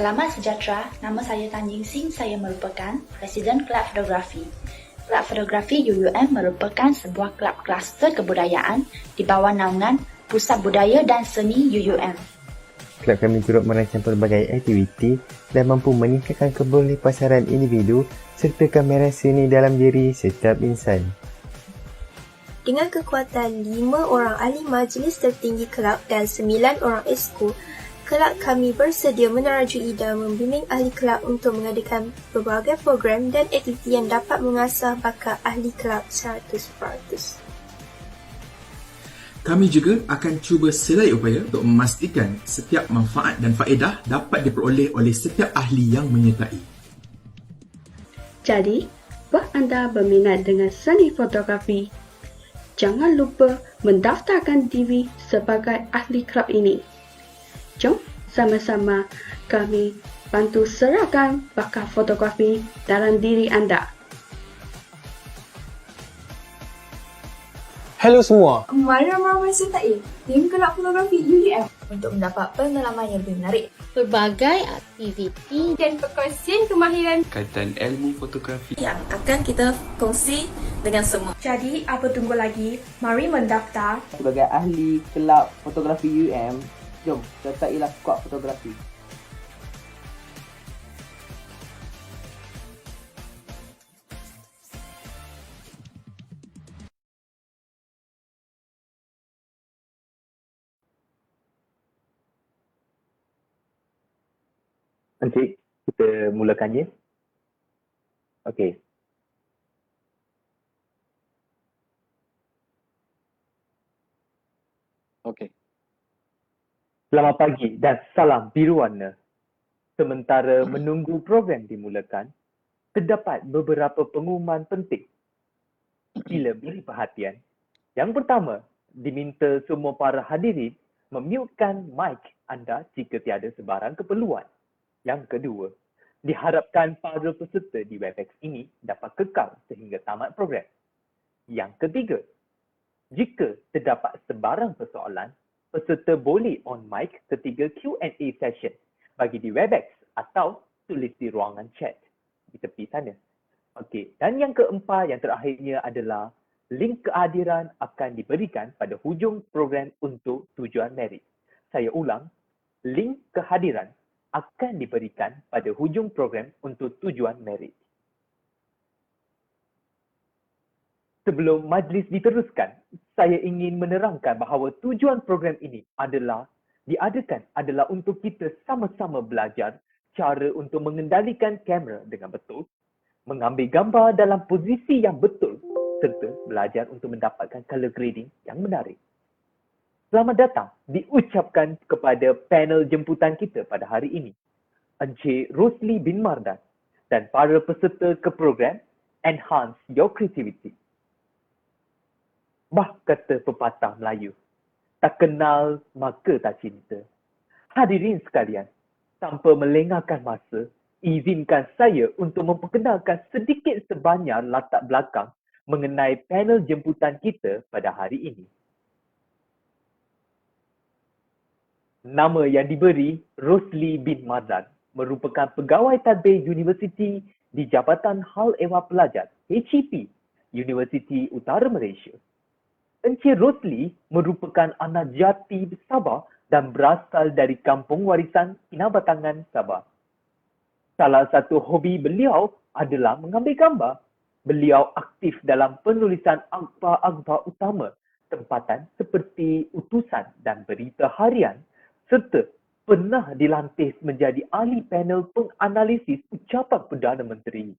Selamat sejahtera, nama saya Tan Ying Sing, saya merupakan Presiden Kelab Fotografi. Kelab Fotografi UUM merupakan sebuah kelab kluster kebudayaan di bawah naungan Pusat Budaya dan Seni UUM. Kelab kami turut merancang pelbagai aktiviti dan mampu meningkatkan kebolehpasaran individu serta kamera seni dalam diri setiap insan. Dengan kekuatan 5 orang ahli majlis tertinggi kelab dan 9 orang esko, kelab kami bersedia menerajui dan membimbing ahli kelab untuk mengadakan berbagai program dan aktiviti yang dapat mengasah bakat ahli kelab 100%. Kami juga akan cuba selai upaya untuk memastikan setiap manfaat dan faedah dapat diperoleh oleh setiap ahli yang menyertai. Jadi, buat anda berminat dengan seni fotografi, jangan lupa mendaftarkan diri sebagai ahli kelab ini. Jom sama-sama kami bantu serahkan bakat fotografi dalam diri anda. Hello semua. Mari ramai sertai tim Kelab Fotografi UUM Untuk mendapat pengalaman yang lebih menarik, berbagai aktiviti dan perkongsian kemahiran kaitan ilmu fotografi yang akan kita kongsi dengan semua. Jadi, apa tunggu lagi? Mari mendaftar. Sebagai ahli Kelab Fotografi UM, jom sertailah skuad fotografi. Encik, kita mulakannya. Okey. Okey. Selamat pagi dan salam biru warna. Sementara menunggu program dimulakan, terdapat beberapa pengumuman penting. Sila beri perhatian. Yang pertama, diminta semua para hadirin memutekan mic anda jika tiada sebarang keperluan. Yang kedua, diharapkan para peserta di Webex ini dapat kekal sehingga tamat program. Yang ketiga, jika terdapat sebarang persoalan, peserta boleh on mic ketika Q&A session bagi di Webex atau tulis di ruangan chat di tepi sana. Okey, dan yang keempat, yang terakhirnya adalah link kehadiran akan diberikan pada hujung program untuk tujuan merit. Saya ulang, link kehadiran akan diberikan pada hujung program untuk tujuan merit. Sebelum majlis diteruskan, saya ingin menerangkan bahawa tujuan program ini diadakan adalah untuk kita sama-sama belajar cara untuk mengendalikan kamera dengan betul, mengambil gambar dalam posisi yang betul serta belajar untuk mendapatkan color grading yang menarik. Selamat datang diucapkan kepada panel jemputan kita pada hari ini, Encik Rosli bin Mardan dan para peserta ke program Enhance Your Creativity. Bah kata pepatah Melayu, tak kenal maka tak cinta. Hadirin sekalian, tanpa melengahkan masa, izinkan saya untuk memperkenalkan sedikit sebanyak latar belakang mengenai panel jemputan kita pada hari ini. Nama yang diberi Rosli bin Mardan merupakan pegawai tadbir universiti di Jabatan Hal Ehwal Pelajar HEP, Universiti Utara Malaysia. Encik Rosli merupakan anak jati Sabah dan berasal dari Kampung Warisan Kinabatangan, Sabah. Salah satu hobi beliau adalah mengambil gambar. Beliau aktif dalam penulisan akhbar-akhbar utama tempatan seperti Utusan dan Berita Harian serta pernah dilantis menjadi ahli panel penganalisis ucapan Perdana Menteri.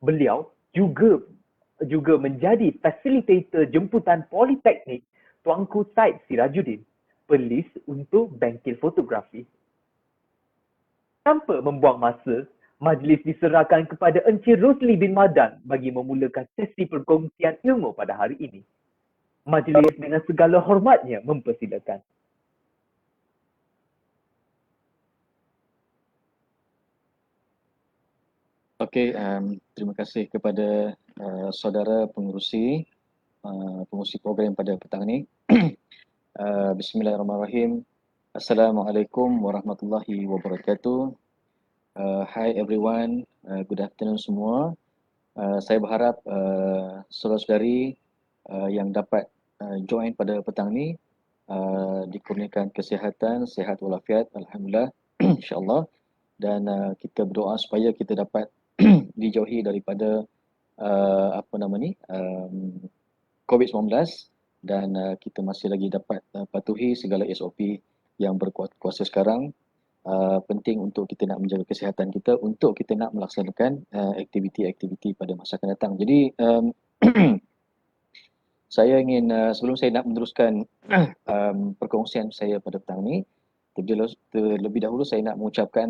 Beliau juga menjadi fasilitator jemputan Politeknik Tuanku Said Sirajuddin, pelis untuk bengkel fotografi. Tanpa membuang masa, majlis diserahkan kepada Encik Rosli bin Mardan bagi memulakan sesi perkongsian ilmu pada hari ini. Majlis dengan segala hormatnya mempersilakan. Okey, terima kasih kepada saudara pengurusi program pada petang ini. Bismillahirrahmanirrahim. Assalamualaikum warahmatullahi wabarakatuh. Hi everyone, good afternoon semua. Saya berharap saudara-saudari yang dapat join pada petang ni dikurniakan kesihatan, sihat walafiat, alhamdulillah, insya-Allah. Dan kita berdoa supaya kita dapat dijauhi daripada COVID-19 dan kita masih lagi dapat patuhi segala SOP yang berkuasa sekarang. Penting untuk kita nak menjaga kesihatan kita untuk kita nak melaksanakan aktiviti-aktiviti pada masa akan datang. Jadi saya ingin sebelum saya nak meneruskan perkongsian saya pada petang ni, terlebih dahulu saya nak mengucapkan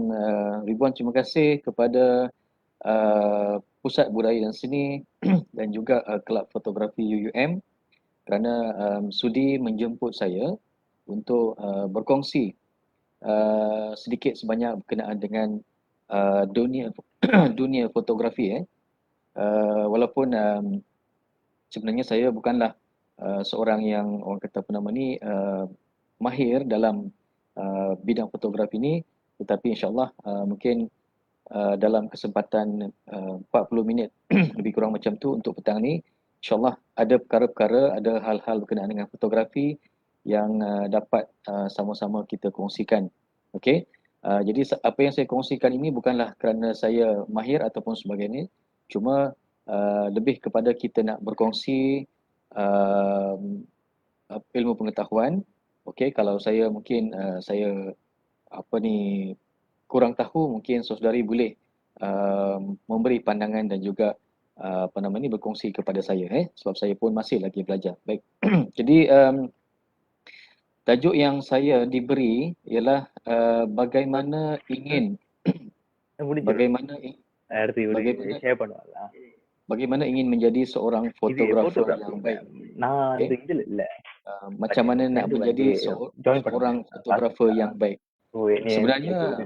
ribuan terima kasih kepada Pusat Budaya dan Seni dan juga Kelab Fotografi UUM kerana sudi menjemput saya untuk berkongsi sedikit sebanyak berkenaan dengan dunia fotografi. Walaupun sebenarnya saya bukanlah seorang yang orang kata mahir dalam bidang fotografi ini, tetapi insyaAllah mungkin dalam kesempatan 40 minit lebih kurang macam tu untuk petang ni, insyaAllah ada perkara-perkara, ada hal-hal berkenaan dengan fotografi yang dapat sama-sama kita kongsikan. Okey. Jadi apa yang saya kongsikan ini bukanlah kerana saya mahir ataupun sebagainya, cuma lebih kepada kita nak berkongsi ilmu pengetahuan. Okey, kalau saya mungkin saya kurang tahu, mungkin saudari boleh memberi pandangan dan juga berkongsi kepada saya, sebab saya pun masih lagi belajar. Baik. Jadi tajuk yang saya diberi ialah bagaimana ingin menjadi seorang fotografer yang baik. Macam mana nak menjadi seorang fotografer yang baik. Sebenarnya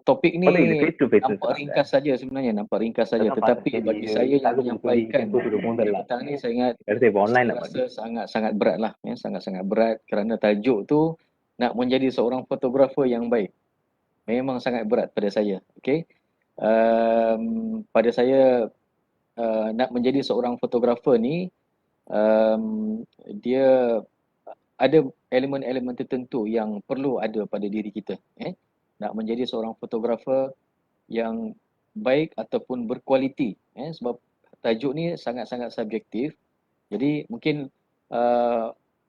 topik ni nampak ringkas saja tetapi bagi saya yang menyampaikan petang ni saya rasa sangat-sangat berat lah, sangat-sangat berat kerana tajuk tu nak menjadi seorang fotografer yang baik. Memang sangat berat pada saya. Okey. Pada saya nak menjadi seorang fotografer ni dia ada elemen-elemen tertentu yang perlu ada pada diri kita. Nak menjadi seorang fotografer yang baik ataupun berkualiti. Sebab tajuk ni sangat-sangat subjektif. Jadi mungkin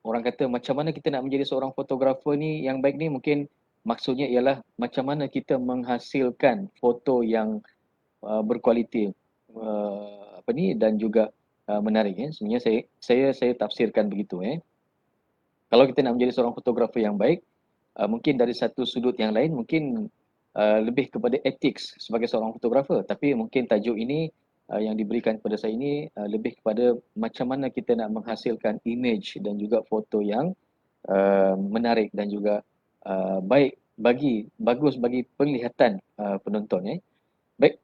orang kata macam mana kita nak menjadi seorang fotografer ni yang baik ni, mungkin maksudnya ialah macam mana kita menghasilkan foto yang berkualiti dan juga menarik. Sebenarnya saya tafsirkan begitu. Kalau kita nak menjadi seorang fotografer yang baik, mungkin dari satu sudut yang lain, mungkin lebih kepada ethics sebagai seorang fotografer. Tapi mungkin tajuk ini yang diberikan kepada saya ini lebih kepada macam mana kita nak menghasilkan image dan juga foto yang menarik dan juga bagus bagi penglihatan penonton. Baik,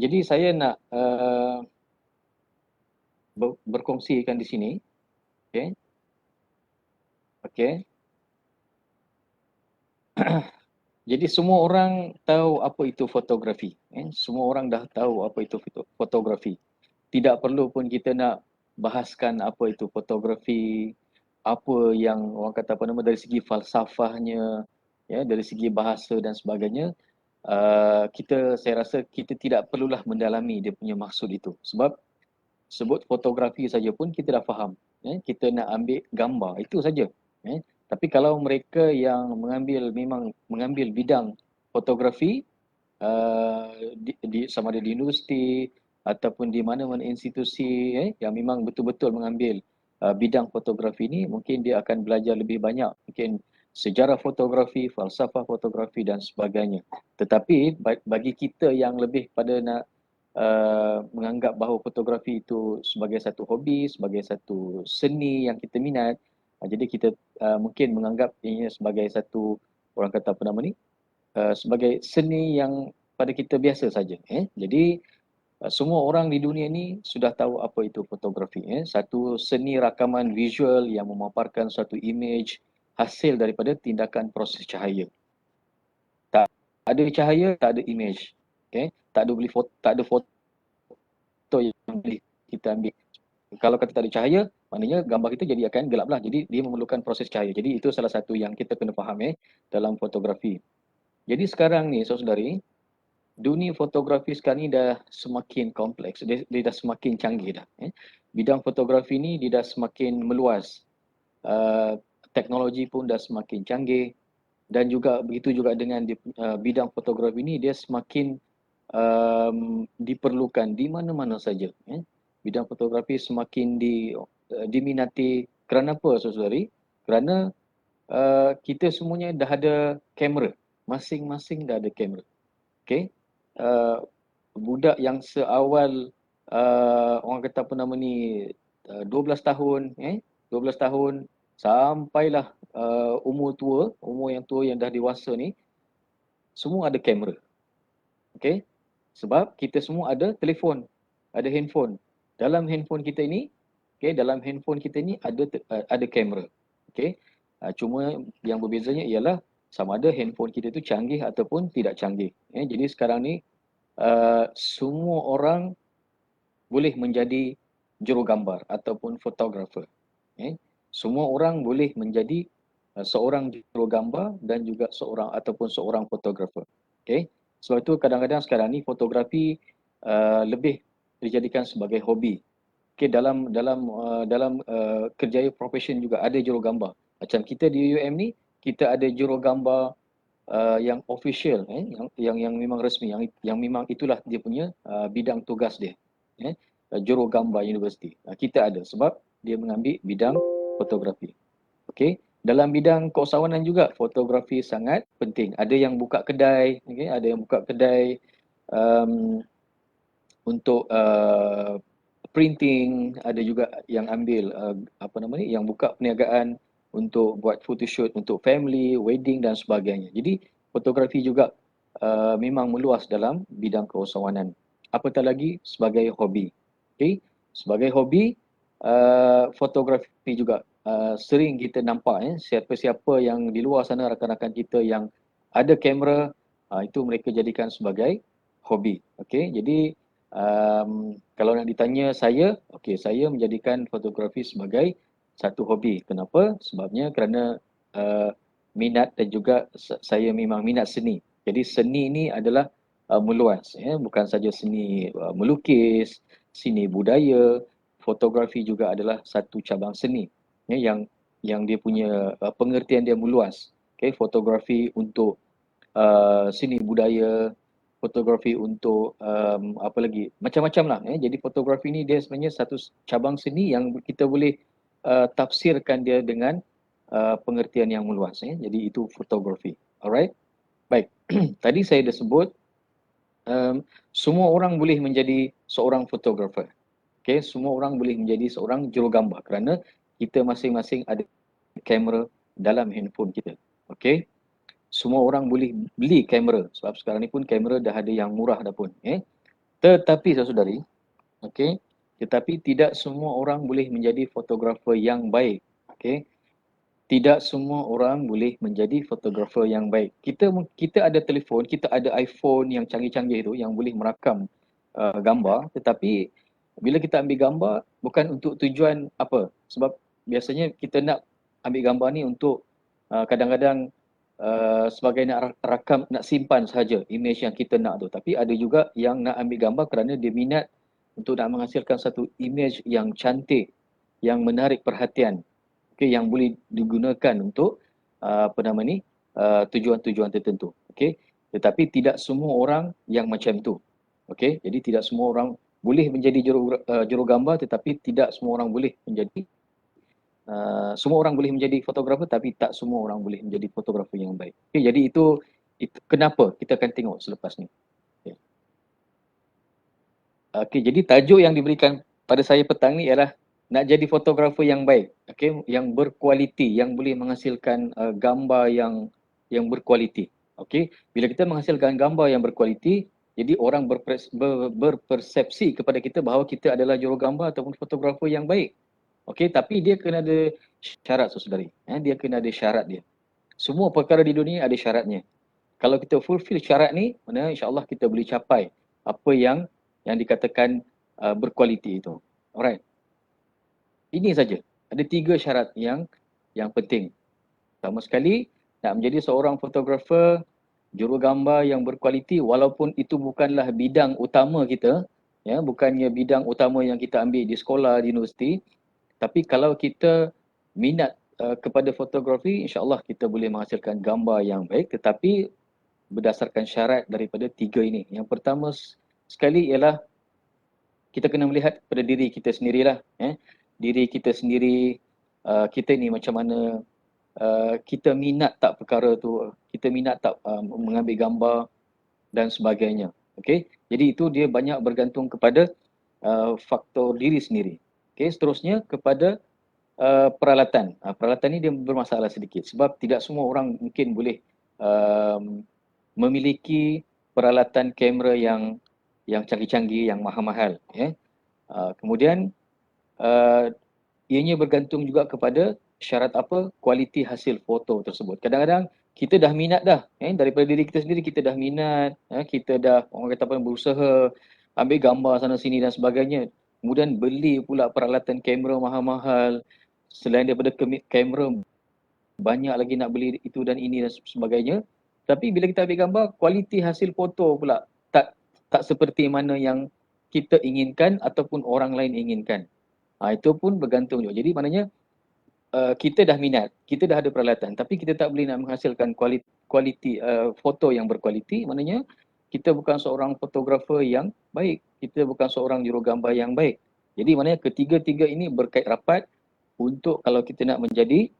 jadi saya nak berkongsikan di sini. Okey. Jadi semua orang tahu apa itu fotografi. Semua orang dah tahu apa itu fotografi. Tidak perlu pun kita nak bahaskan apa itu fotografi, apa yang orang kata dari segi falsafahnya, dari segi bahasa dan sebagainya. Saya rasa kita tidak perlulah mendalami dia punya maksud itu. Sebab sebut fotografi saja pun kita dah faham. Kita nak ambil gambar, itu saja. Tapi kalau mereka yang memang mengambil bidang fotografi sama ada di universiti ataupun di mana-mana institusi yang memang betul-betul mengambil bidang fotografi ini, mungkin dia akan belajar lebih banyak, mungkin sejarah fotografi, falsafah fotografi dan sebagainya. Tetapi bagi kita yang lebih pada nak menganggap bahawa fotografi itu sebagai satu hobi, sebagai satu seni yang kita minat, jadi kita mungkin menganggap ini sebagai satu orang kata sebagai seni yang pada kita biasa saja. Jadi Semua orang di dunia ni sudah tahu apa itu fotografi. Satu seni rakaman visual yang memaparkan satu image hasil daripada tindakan proses cahaya. Tak ada cahaya, tak ada image. Tak ada foto yang boleh kita ambil. Kalau kata tak ada cahaya, maknanya gambar kita jadi akan gelap lah. Jadi dia memerlukan proses cahaya. Jadi itu salah satu yang kita kena faham dalam fotografi. Jadi sekarang ni saudari, dunia fotografi sekarang ni dah semakin kompleks. Dia dah semakin canggih dah. Bidang fotografi ni dia dah semakin meluas. Teknologi pun dah semakin canggih. Dan juga begitu juga dengan bidang fotografi ni dia semakin diperlukan di mana-mana saja. Bidang fotografi semakin diminati. Kerana apa saudari? Kerana kita semuanya dah ada kamera. Masing-masing dah ada kamera. Okay? Budak yang seawal orang kata apa nama ni 12 tahun 12 tahun sampailah umur yang tua yang dah dewasa ni semua ada kamera. Okay? Sebab kita semua ada telefon, ada handphone. Dalam handphone kita ini ada kamera. Okay? Cuma yang berbezanya ialah sama ada handphone kita itu canggih ataupun tidak canggih. Jadi sekarang ni semua orang boleh menjadi jurugambar ataupun fotografer. Semua orang boleh menjadi seorang jurugambar dan juga seorang fotografer. Okay? Sebab itu kadang-kadang sekarang ni fotografi lebih dijadikan sebagai hobi. Okay, dalam kerjaya profesion juga ada jurugambar. Macam kita di UUM ni kita ada jurugambar yang official, yang memang resmi, yang memang itulah dia punya bidang tugas dia. Jurugambar universiti. Kita ada sebab dia mengambil bidang fotografi. Okey, dalam bidang keusahawanan juga fotografi sangat penting. Ada yang buka kedai, ada yang buka kedai untuk printing, ada juga yang ambil yang buka perniagaan untuk buat photoshoot untuk family, wedding dan sebagainya. Jadi fotografi juga memang meluas dalam bidang keusahawanan. Apatah lagi sebagai hobi. Okay? Sebagai hobi, fotografi juga sering kita nampak siapa-siapa yang di luar sana rakan-rakan kita yang ada kamera, itu mereka jadikan sebagai hobi. Okay? Jadi kalau nak ditanya saya menjadikan fotografi sebagai satu hobi. Kenapa? Sebabnya kerana minat dan juga saya memang minat seni. Jadi seni ni adalah meluas, bukan saja seni melukis, seni budaya, fotografi juga adalah satu cabang seni yang dia punya pengertian dia meluas. Okay, fotografi untuk seni budaya, fotografi untuk apa lagi? Macam-macam lah. Jadi fotografi ni dia sebenarnya satu cabang seni yang kita boleh tafsirkan dia dengan pengertian yang meluas. Jadi itu fotografi. Alright? Baik. Tadi saya dah sebut semua orang boleh menjadi seorang fotografer. Okay? Semua orang boleh menjadi seorang jurugambar kerana kita masing-masing ada kamera dalam handphone kita. Okay? Semua orang boleh beli kamera sebab sekarang ni pun kamera dah ada yang murah dah pun. Tetapi saudari, okay? Tetapi tidak semua orang boleh menjadi fotografer yang baik. Okay? Tidak semua orang boleh menjadi fotografer yang baik. Kita ada telefon, kita ada iPhone yang canggih-canggih tu yang boleh merakam gambar, tetapi bila kita ambil gambar bukan untuk tujuan apa. Sebab biasanya kita nak ambil gambar ni untuk kadang-kadang sebagai nak rakam, nak simpan sahaja image yang kita nak tu. Tapi ada juga yang nak ambil gambar kerana dia minat untuk nak menghasilkan satu image yang cantik, yang menarik perhatian, okay, yang boleh digunakan untuk tujuan-tujuan tertentu. Okay. Tetapi tidak semua orang yang macam tu. Okay. Jadi tidak semua orang boleh menjadi jurugambar, tetapi tidak semua orang boleh menjadi semua orang boleh menjadi fotografer, tapi tak semua orang boleh menjadi fotografer yang baik. Okay, jadi itu kenapa kita akan tengok selepas ni. Okay, jadi tajuk yang diberikan pada saya petang ni ialah nak jadi fotografer yang baik, okay, yang berkualiti, yang boleh menghasilkan gambar yang berkualiti. Okay, bila kita menghasilkan gambar yang berkualiti, Jadi orang berpersepsi kepada kita bahawa kita adalah jurugambar ataupun fotografer yang baik. Okey, tapi dia kena ada syarat saudari. Dia kena ada syarat dia. Semua perkara di dunia ada syaratnya. Kalau kita fulfill syarat ni, mana insya-Allah kita boleh capai apa yang dikatakan berkualiti itu. Alright. Ini saja. Ada 3 syarat yang penting. Pertama sekali, nak menjadi seorang fotografer jurugambar yang berkualiti walaupun itu bukanlah bidang utama kita, ya, bukannya bidang utama yang kita ambil di sekolah, di universiti, tapi kalau kita minat kepada fotografi, insya-Allah kita boleh menghasilkan gambar yang baik, tetapi berdasarkan syarat daripada 3 ini. Yang pertama sekali ialah kita kena melihat pada diri kita sendirilah, diri kita sendiri, kita ni macam mana, kita minat tak perkara tu, kita minat tak mengambil gambar dan sebagainya. Okey, jadi itu dia banyak bergantung kepada faktor diri sendiri. Okey, seterusnya kepada peralatan. Peralatan ni dia bermasalah sedikit sebab tidak semua orang mungkin boleh memiliki peralatan kamera yang canggih-canggih, yang mahal-mahal, ya. Kemudian ianya bergantung juga kepada syarat apa? Kualiti hasil foto tersebut. Kadang-kadang kita dah minat dah, daripada diri kita sendiri kita dah minat, kita dah orang kata apa, berusaha ambil gambar sana sini dan sebagainya. Kemudian beli pula peralatan kamera mahal-mahal. Selain daripada kamera, banyak lagi nak beli itu dan ini dan sebagainya. Tapi bila kita ambil gambar, kualiti hasil foto pula tak seperti mana yang kita inginkan ataupun orang lain inginkan. Itu pun bergantung juga. Jadi maknanya kita dah minat, kita dah ada peralatan, tapi kita tak boleh nak menghasilkan kualiti foto yang berkualiti, maknanya kita bukan seorang fotografer yang baik, kita bukan seorang jurugambar yang baik. Jadi maknanya ketiga-tiga ini berkait rapat untuk kalau kita nak menjadi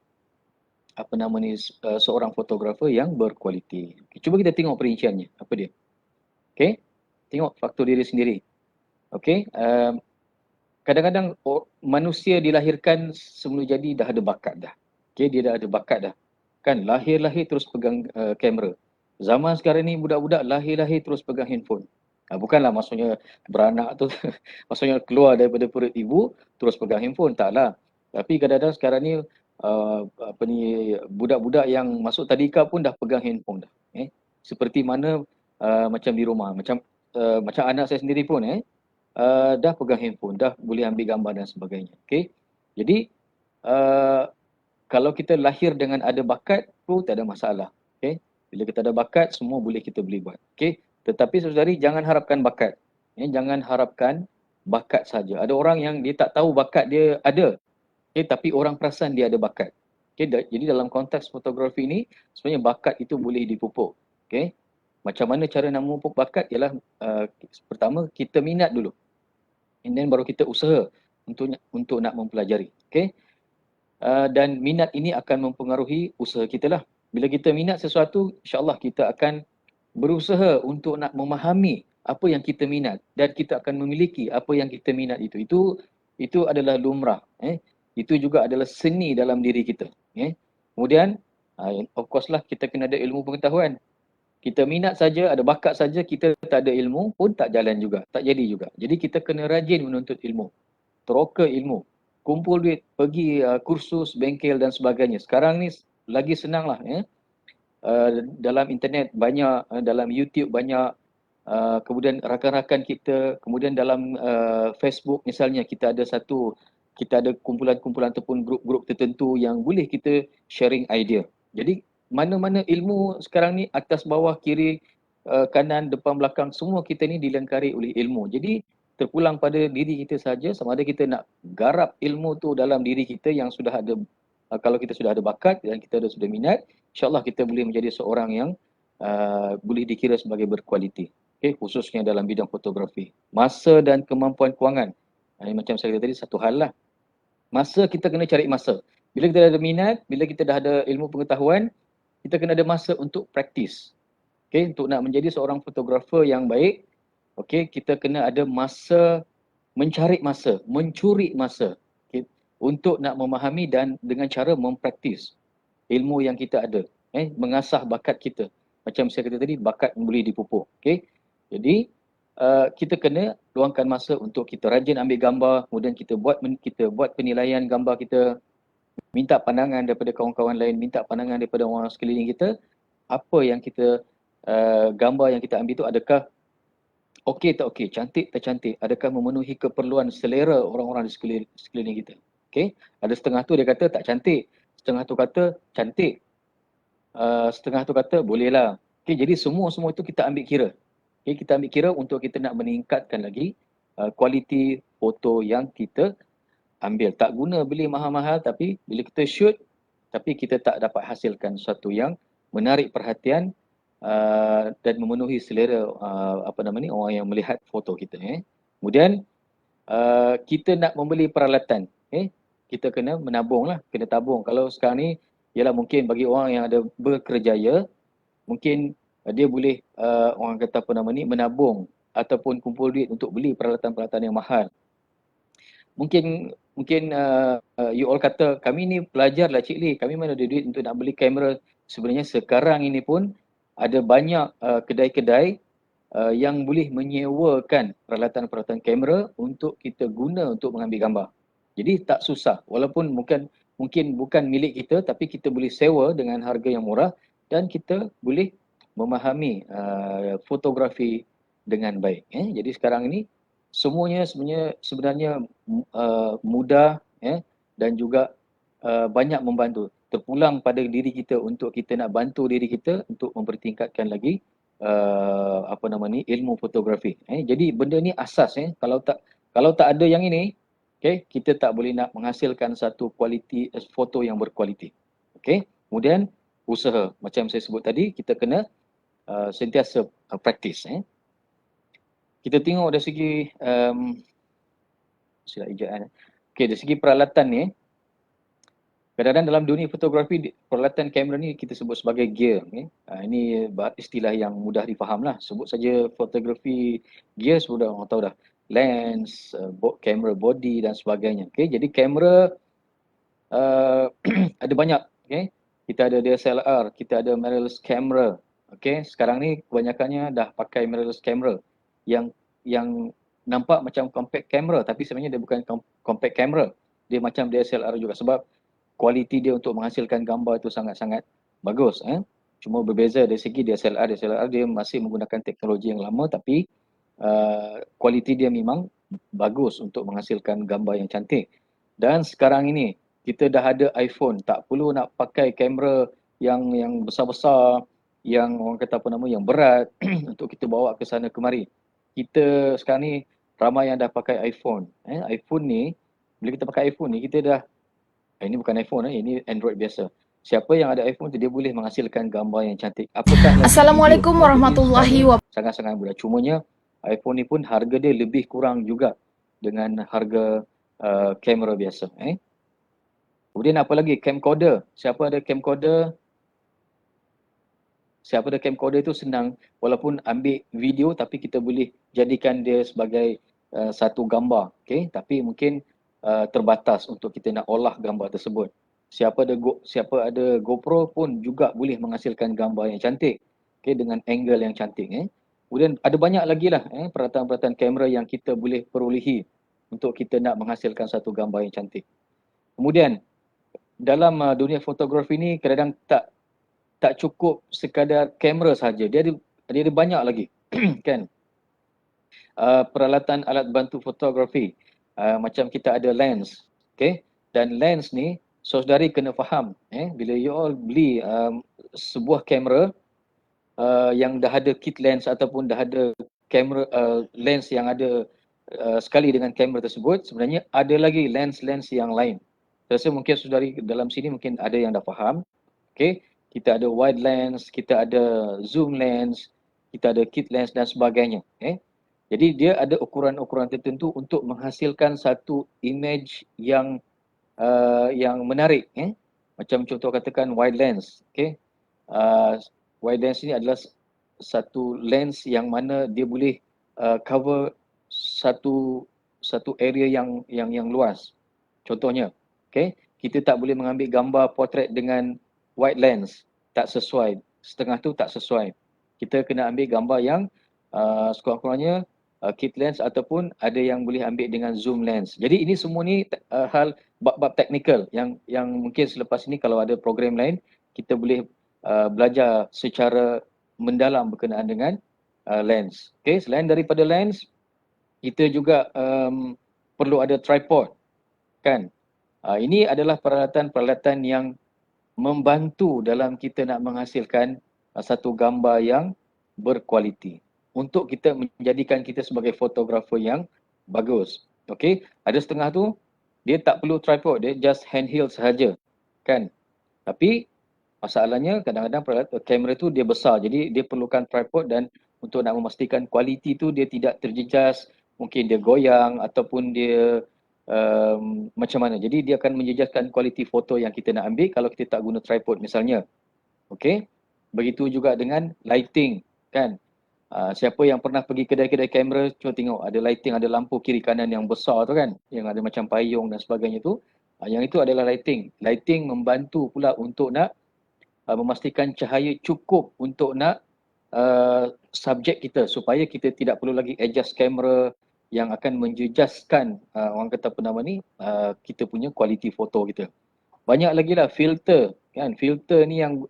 seorang fotografer yang berkualiti. Cuba kita tengok perinciannya, apa dia. Okey, tengok faktor diri sendiri. Okey, kadang-kadang manusia dilahirkan sebelum jadi dah ada bakat dah. Okey, dia dah ada bakat dah. Kan lahir-lahir terus pegang kamera. Zaman sekarang ni budak-budak lahir-lahir terus pegang handphone. Bukanlah maksudnya beranak tu maksudnya keluar daripada perut ibu terus pegang handphone, taklah. Tapi kadang-kadang sekarang ni budak-budak yang masuk tadika pun dah pegang handphone dah. Seperti mana macam di rumah, macam anak saya sendiri pun dah pegang handphone, dah boleh ambil gambar dan sebagainya. Okey. Jadi kalau kita lahir dengan ada bakat pun tak ada masalah. Okey. Bila kita ada bakat, semua kita boleh buat. Okey. Tetapi saudari jangan harapkan bakat. Jangan harapkan bakat saja. Ada orang yang dia tak tahu bakat dia ada. Okey, tapi orang perasan dia ada bakat. Okey, jadi dalam konteks fotografi ini sebenarnya bakat itu boleh dipupuk. Okey. Macam mana cara nak memupuk bakat ialah pertama kita minat dulu. And then baru kita usaha untuk nak mempelajari. Okey. Dan minat ini akan mempengaruhi usaha kita lah. Bila kita minat sesuatu, insya-Allah kita akan berusaha untuk nak memahami apa yang kita minat dan kita akan memiliki apa yang kita minat itu. Itu adalah lumrah. Itu juga adalah seni dalam diri kita. Kemudian of course lah kita kena ada ilmu pengetahuan. Kita minat saja, ada bakat saja, kita tak ada ilmu pun tak jalan juga, tak jadi juga. Jadi kita kena rajin menuntut ilmu, teroka ilmu, kumpul duit, pergi kursus, bengkel dan sebagainya. Sekarang ni lagi senang lah. Dalam internet banyak, dalam YouTube banyak, kemudian rakan-rakan kita, kemudian dalam Facebook misalnya kita ada kumpulan-kumpulan ataupun grup-grup tertentu yang boleh kita sharing idea. Jadi mana-mana ilmu sekarang ni atas bawah kiri kanan depan belakang semua kita ni dilengkari oleh ilmu. Jadi terpulang pada diri kita saja sama ada kita nak garap ilmu tu dalam diri kita yang sudah ada. Kalau kita sudah ada bakat dan kita sudah minat, insya-Allah kita boleh menjadi seorang yang boleh dikira sebagai berkualiti. Okey, khususnya dalam bidang fotografi. Masa dan kemampuan kewangan. Macam saya kata tadi satu hal lah. Masa kita kena cari masa. Bila kita dah ada minat, bila kita dah ada ilmu pengetahuan, kita kena ada masa untuk praktis. Okey, untuk nak menjadi seorang fotografer yang baik, okey, kita kena ada masa, mencuri masa, okay, untuk nak memahami dan dengan cara mempraktis ilmu yang kita ada, mengasah bakat kita. Macam saya kata tadi, bakat boleh dipupuk. Okey. Jadi kita kena luangkan masa untuk kita rajin ambil gambar, kemudian kita buat penilaian gambar kita, minta pandangan daripada kawan-kawan lain, minta pandangan daripada orang sekeliling kita, apa yang kita gambar yang kita ambil tu adakah okey tak okey, cantik tak cantik, adakah memenuhi keperluan selera orang-orang di sekeliling kita. Okey, ada setengah tu dia kata tak cantik, setengah tu kata cantik, setengah tu kata bolehlah. Okey, jadi semua itu kita ambil kira. Okey, kita ambil kira untuk kita nak meningkatkan lagi kualiti foto yang kita ambil. Tak guna beli mahal-mahal tapi bila kita shoot tapi kita tak dapat hasilkan sesuatu yang menarik perhatian dan memenuhi selera orang yang melihat foto kita. Kemudian kita nak membeli peralatan. Kita kena menabung lah, kena tabung. Kalau sekarang ni ialah mungkin bagi orang yang ada berkerjaya, mungkin dia boleh orang kata menabung ataupun kumpul duit untuk beli peralatan-peralatan yang mahal. Mungkin you all kata kami ni pelajar lah Cik Lee, kami mana ada duit untuk nak beli kamera. Sebenarnya sekarang ini pun ada banyak kedai-kedai yang boleh menyewakan peralatan-peralatan kamera untuk kita guna untuk mengambil gambar. Jadi tak susah, walaupun mungkin bukan milik kita tapi kita boleh sewa dengan harga yang murah dan kita boleh memahami fotografi dengan baik. Jadi sekarang ini semuanya sebenarnya mudah dan juga banyak membantu. Terpulang pada diri kita untuk kita nak bantu diri kita untuk mempertingkatkan lagi ilmu fotografi. Jadi benda ni asas. Kalau tak ada yang ini, kita tak boleh nak menghasilkan satu kualiti foto yang berkualiti. Kemudian usaha, macam saya sebut tadi, kita kena sentiasa praktis. Kita tengok dari segi dari segi peralatan ni, kadang-kadang dalam dunia fotografi peralatan kamera ni kita sebut sebagai gear. Ini istilah yang mudah difaham lah. Sebut saja fotografi gear sudah orang tahu dah. Lens, kamera body dan sebagainya. Jadi kamera ada banyak. Kita ada DSLR, kita ada mirrorless camera. Sekarang ni kebanyakannya dah pakai mirrorless camera yang nampak macam compact camera tapi sebenarnya dia bukan compact camera. Dia macam DSLR juga sebab kualiti dia untuk menghasilkan gambar itu sangat-sangat bagus. Cuma berbeza dari segi DSLR dia masih menggunakan teknologi yang lama tapi kualiti dia memang bagus untuk menghasilkan gambar yang cantik. Dan sekarang ini kita dah ada iPhone, tak perlu nak pakai kamera yang besar-besar, yang orang kata yang berat untuk kita bawa ke sana kemari. Kita sekarang ni ramai yang dah pakai iPhone. iPhone ni, bila kita pakai iPhone ni, kita dah, ini bukan iPhone, ini Android biasa. Siapa yang ada iPhone tu, dia boleh menghasilkan gambar yang cantik. Apakah Assalamualaikum warahmatullahi wabarakatuh. Sangat-sangat mudah. Cumanya, iPhone ni pun harga dia lebih kurang juga dengan harga kamera biasa. Kemudian apa lagi? Camcorder. Siapa ada camcorder? Siapa ada camcorder itu senang, walaupun ambil video tapi kita boleh jadikan dia sebagai satu gambar. Tapi mungkin terbatas untuk kita nak olah gambar tersebut. Siapa ada GoPro pun juga boleh menghasilkan gambar yang cantik dengan angle yang cantik. Kemudian ada banyak lagi lah peralatan-peralatan kamera yang kita boleh perolehi untuk kita nak menghasilkan satu gambar yang cantik. Kemudian dalam dunia fotografi ni kadang-kadang tak cukup sekadar kamera sahaja. Dia ada banyak lagi kan. Peralatan alat bantu fotografi. Macam kita ada lens. Dan lens ni saudari kena faham bila you all beli sebuah kamera yang dah ada kit lens ataupun dah ada kamera lens yang ada sekali dengan kamera tersebut, sebenarnya ada lagi lens-lens yang lain. Saya rasa mungkin saudari dalam sini mungkin ada yang dah faham. Kita ada wide lens, kita ada zoom lens, kita ada kit lens dan sebagainya. Jadi dia ada ukuran-ukuran tertentu untuk menghasilkan satu image yang menarik. Macam contoh katakan wide lens. Wide lens ini adalah satu lens yang mana dia boleh cover satu area yang luas. Contohnya, kita tak boleh mengambil gambar portrait dengan wide lens, tak sesuai. Setengah tu tak sesuai. Kita kena ambil gambar yang sekurang-kurangnya kit lens ataupun ada yang boleh ambil dengan zoom lens. Jadi ini semua ni hal bab-bab teknikal yang mungkin selepas ini kalau ada program lain kita boleh belajar secara mendalam berkenaan dengan lens. Okay, selain daripada lens, kita juga perlu ada tripod, kan? Ini adalah peralatan-peralatan yang membantu dalam kita nak menghasilkan satu gambar yang berkualiti untuk kita menjadikan kita sebagai fotografer yang bagus. Okay, ada setengah tu dia tak perlu tripod, dia just handheld sahaja, kan? Tapi masalahnya kadang-kadang kamera tu dia besar, jadi dia perlukan tripod dan untuk nak memastikan kualiti tu dia tidak terjejas, mungkin dia goyang ataupun dia macam mana. Jadi dia akan menjejaskan kualiti foto yang kita nak ambil kalau kita tak guna tripod misalnya. Okay, begitu juga dengan lighting, kan? Siapa yang pernah pergi kedai-kedai kamera, cuba tengok ada lighting, ada lampu kiri kanan yang besar tu kan, yang ada macam payung dan sebagainya tu. Yang itu adalah lighting. Lighting membantu pula untuk nak memastikan cahaya cukup untuk nak subjek kita supaya kita tidak perlu lagi adjust kamera yang akan menjejaskan orang kata apa nama ni, kita punya kualiti foto kita. Banyak lagi lah filter, kan? Filter ni yang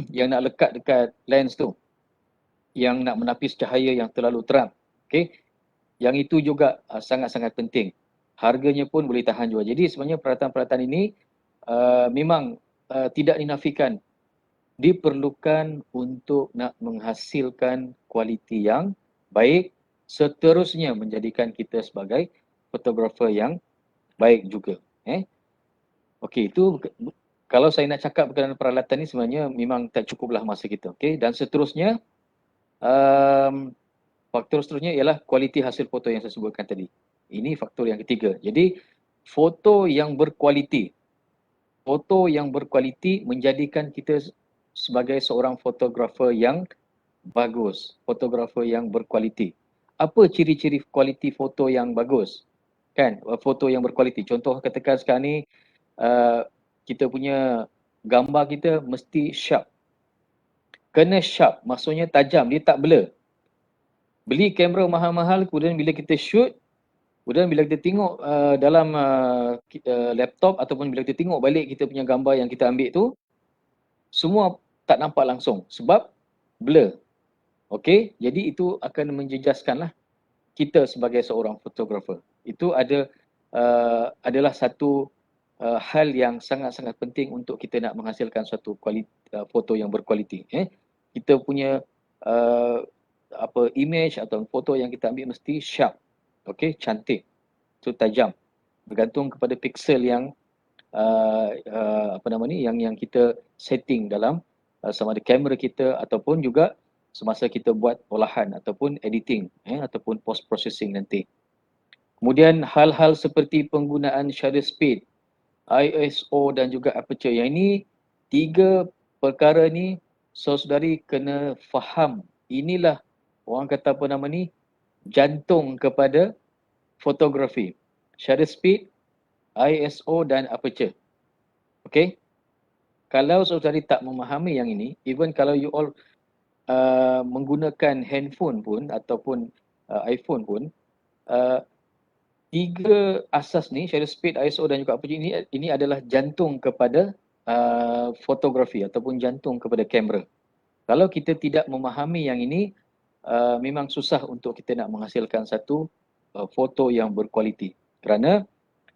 yang nak lekat dekat lens tu, yang nak menapis cahaya yang terlalu terang. Okay, yang itu juga sangat-sangat penting. Harganya pun boleh tahan juga. Jadi sebenarnya peralatan-peralatan ini memang tidak dinafikan diperlukan untuk nak menghasilkan kualiti yang baik, seterusnya menjadikan kita sebagai fotografer yang baik juga. Okey, itu kalau saya nak cakap berkenaan peralatan ni sebenarnya memang tak cukuplah masa kita. Okey, dan seterusnya faktor seterusnya ialah kualiti hasil foto yang saya sebutkan tadi. Ini faktor yang ketiga. Jadi foto yang berkualiti. Foto yang berkualiti menjadikan kita sebagai seorang fotografer yang bagus, fotografer yang berkualiti. Apa ciri-ciri kualiti foto yang bagus? Kan, foto yang berkualiti. Contoh katakan sekarang ni kita punya gambar kita mesti sharp. Kena sharp, maksudnya tajam, dia tak blur. Beli kamera mahal-mahal, kemudian bila kita shoot, kemudian bila kita tengok dalam laptop ataupun bila kita tengok balik kita punya gambar yang kita ambil tu, semua tak nampak langsung sebab blur. Okey, jadi itu akan menjejaskanlah kita sebagai seorang fotografer. Itu adalah satu hal yang sangat-sangat penting untuk kita nak menghasilkan suatu foto yang berkualiti. Kita punya image atau foto yang kita ambil mesti sharp. Okey, cantik. Itu tajam. Bergantung kepada pixel yang yang kita setting dalam sama ada kamera kita ataupun juga semasa kita buat olahan ataupun editing ataupun post processing nanti. Kemudian hal-hal seperti penggunaan shutter speed, ISO dan juga aperture. Yang ini tiga perkara ni saudari kena faham. Inilah orang kata jantung kepada fotografi. Shutter speed, ISO dan aperture. Okay? Kalau saudari tak memahami yang ini, even kalau you all menggunakan handphone pun ataupun iPhone pun, tiga asas ni, shutter speed, ISO dan juga aperture ini adalah jantung kepada fotografi ataupun jantung kepada kamera. Kalau kita tidak memahami yang ini, memang susah untuk kita nak menghasilkan satu foto yang berkualiti. Kerana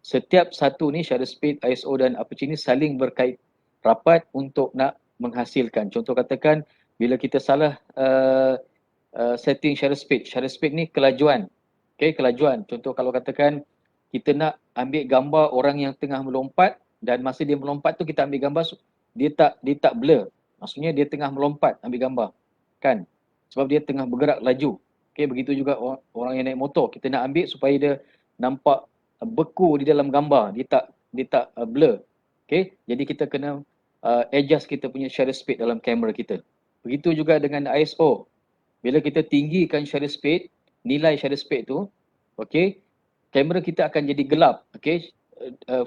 setiap satu ni, shutter speed, ISO dan aperture ni saling berkait rapat untuk nak menghasilkan. Contoh katakan bila kita salah setting shutter speed ni kelajuan. Okay, kelajuan. Contoh kalau katakan kita nak ambil gambar orang yang tengah melompat dan masa dia melompat tu kita ambil gambar, dia tak blur. Maksudnya dia tengah melompat ambil gambar. Kan? Sebab dia tengah bergerak laju. Okay, begitu juga orang yang naik motor. Kita nak ambil supaya dia nampak beku di dalam gambar. Dia tak blur. Okay, jadi kita kena adjust kita punya shutter speed dalam kamera kita. Begitu juga dengan ISO. Bila kita tinggikan shutter speed, nilai shutter speed tu, okay, kamera kita akan jadi gelap. Okay,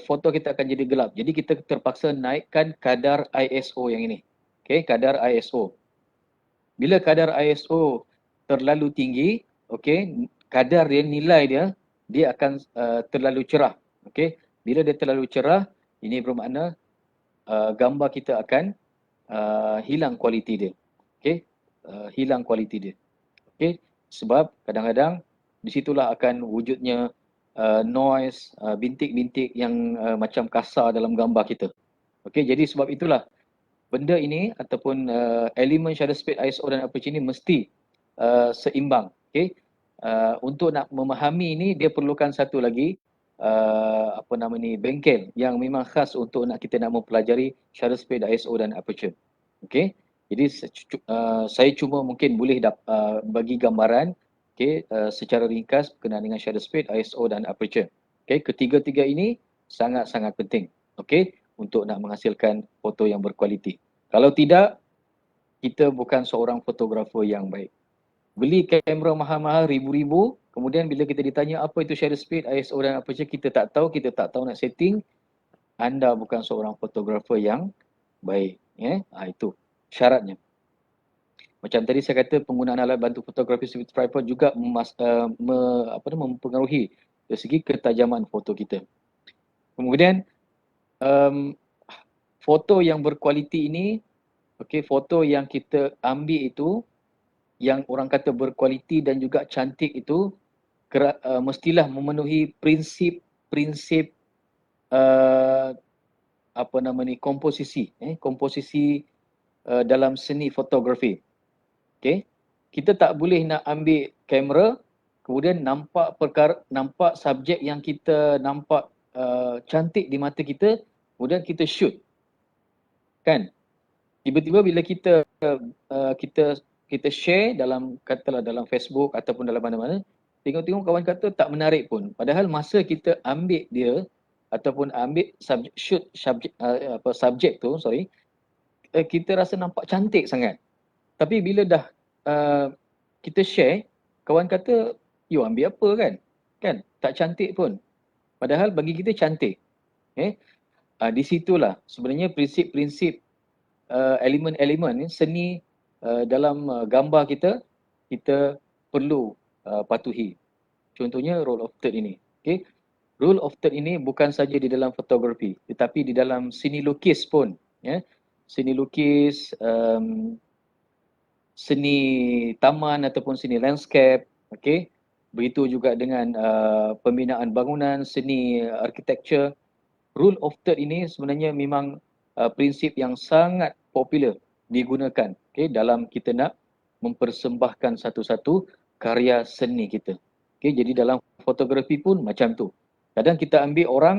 foto kita akan jadi gelap. Jadi kita terpaksa naikkan kadar ISO yang ini. Okay, kadar ISO. Bila kadar ISO terlalu tinggi, okey, kadar dia, nilai dia akan terlalu cerah. Okey, bila dia terlalu cerah, ini bermakna gambar kita akan hilang kualiti dia. Okey, hilang kualiti dia. Okey, sebab kadang-kadang di situlah akan wujudnya noise, bintik-bintik yang macam kasar dalam gambar kita. Okey, jadi sebab itulah benda ini ataupun elemen shutter speed, ISO dan aperture ini mesti seimbang. Okey, untuk nak memahami ini dia perlukan satu lagi bengkel yang memang khas untuk kita nak mempelajari shutter speed, ISO dan aperture. Okey, jadi saya cuma mungkin boleh bagi gambaran secara ringkas berkenaan dengan shutter speed, ISO dan aperture. Okey, ketiga-tiga ini sangat-sangat penting. Okey, untuk nak menghasilkan foto yang berkualiti. Kalau tidak, kita bukan seorang fotografer yang baik. Beli kamera mahal-mahal ribu-ribu, kemudian bila kita ditanya apa itu shutter speed, ISO dan aperture, kita tak tahu nak setting, anda bukan seorang fotografer yang baik. Itu syaratnya. Macam tadi saya kata, penggunaan alat bantu fotografi seperti tripod juga mempengaruhi dari segi ketajaman foto kita. Kemudian foto yang berkualiti ini, foto yang kita ambil itu, yang orang kata berkualiti dan juga cantik itu, mestilah memenuhi prinsip komposisi, komposisi dalam seni fotografi. Okey, kita tak boleh nak ambil kamera kemudian nampak subjek yang kita nampak cantik di mata kita, kemudian kita shoot. Kan? Tiba-tiba bila kita share dalam Facebook ataupun dalam mana-mana, tengok-tengok kawan kata tak menarik pun. Padahal masa kita ambil dia ataupun ambil subjek tu, kita rasa nampak cantik sangat. Tapi bila dah kita share, kawan kata, you ambil apa kan? Kan? Tak cantik pun. Padahal bagi kita cantik. Di situlah sebenarnya prinsip-prinsip elemen-elemen seni dalam gambar kita perlu patuhi. Contohnya rule of third ini. Okay? Rule of third ini bukan saja di dalam fotografi, tetapi di dalam seni lukis pun. Seni lukis, seni taman ataupun seni landscape. Okay? Begitu juga dengan pembinaan bangunan, seni architecture. Rule of third ini sebenarnya memang prinsip yang sangat popular digunakan dalam kita nak mempersembahkan satu-satu karya seni kita. Jadi dalam fotografi pun macam tu. Kadang kita ambil orang,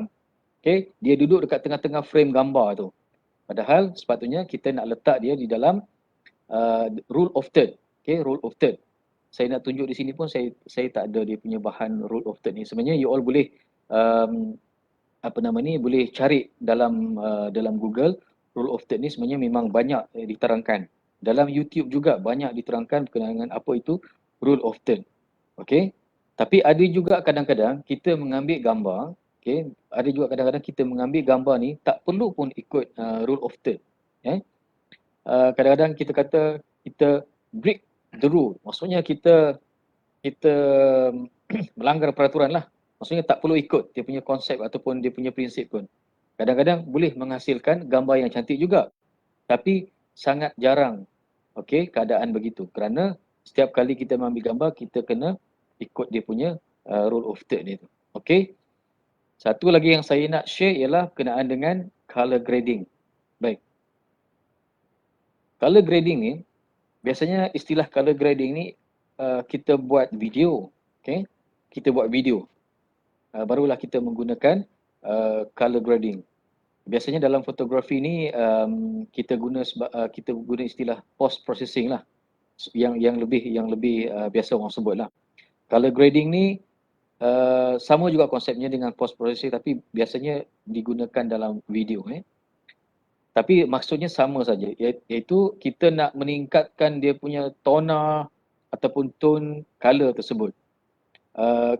dia duduk dekat tengah-tengah frame gambar tu. Padahal sepatutnya kita nak letak dia di dalam rule of third. Rule of third. Saya nak tunjuk di sini pun saya tak ada dia punya bahan rule of third ni. Sebenarnya you all boleh boleh cari dalam Google. Rule of third ni sebenarnya memang banyak diterangkan. Dalam YouTube juga banyak diterangkan berkenaan dengan apa itu rule of third. Tapi ada juga kadang-kadang kita mengambil gambar, ada juga kadang-kadang kita mengambil gambar ni tak perlu pun ikut rule of third. Kadang-kadang kita kata kita break the rule. Maksudnya kita melanggar peraturan lah. Maksudnya tak perlu ikut dia punya konsep ataupun dia punya prinsip pun. Kadang-kadang boleh menghasilkan gambar yang cantik juga. Tapi sangat jarang keadaan begitu. Kerana setiap kali kita mengambil gambar, kita kena ikut dia punya rule of third ni tu. Satu lagi yang saya nak share ialah berkenaan dengan color grading. Baik. Color grading ni, biasanya istilah color grading ni kita buat video. Kita buat video. Barulah kita menggunakan color grading. Biasanya dalam fotografi ni kita guna istilah post processing lah. Yang lebih biasa orang sebut lah. Color grading ni sama juga konsepnya dengan post processing, tapi biasanya digunakan dalam video. Tapi maksudnya sama saja, iaitu kita nak meningkatkan dia punya tona ataupun tone color tersebut.